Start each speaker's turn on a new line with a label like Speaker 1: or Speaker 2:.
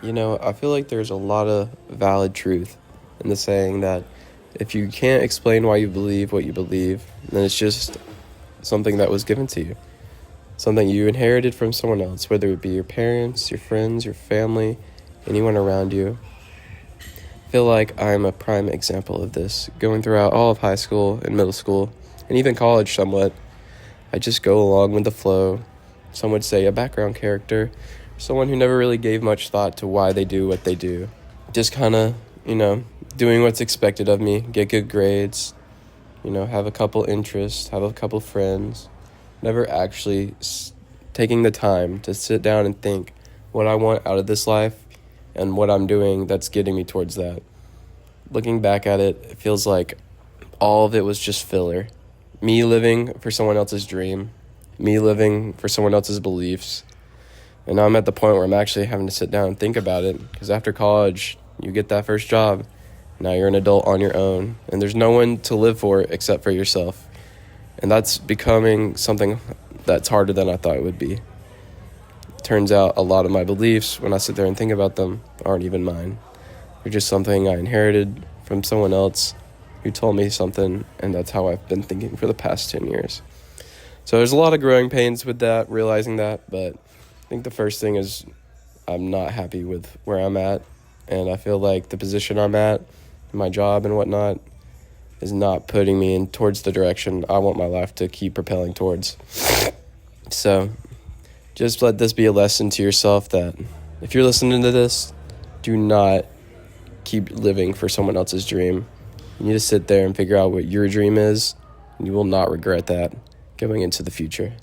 Speaker 1: I feel like there's a lot of valid truth in the saying that if you can't explain why you believe what you believe, then it's just something that was given to you, something you inherited from someone else, whether it be your parents, your friends, your family, anyone around you. I feel like I'm a prime example of this. Going throughout all of high school and middle school, and even college somewhat, I just go along with the flow. Some would say a background character, someone who never really gave much thought to why they do what they do. Just kind of, doing what's expected of me, get good grades, have a couple interests, have a couple friends. Never actually taking the time to sit down and think what I want out of this life and what I'm doing that's getting me towards that. Looking back at it, it feels like all of it was just filler. Me living for someone else's dream, me living for someone else's beliefs. And now I'm at the point where I'm actually having to sit down and think about it, because after college, you get that first job. Now you're an adult on your own, and there's no one to live for except for yourself. And that's becoming something that's harder than I thought it would be. Turns out a lot of my beliefs, when I sit there and think about them, aren't even mine. They're just something I inherited from someone else who told me something, and that's how I've been thinking for the past 10 years. So there's a lot of growing pains with that, realizing that, but I think the first thing is I'm not happy with where I'm at, and I feel like the position I'm at, my job and whatnot, is not putting me in towards the direction I want my life to keep propelling towards. So just let this be a lesson to yourself that if you're listening to this, do not keep living for someone else's dream. You need to sit there and figure out what your dream is, and you will not regret that going into the future.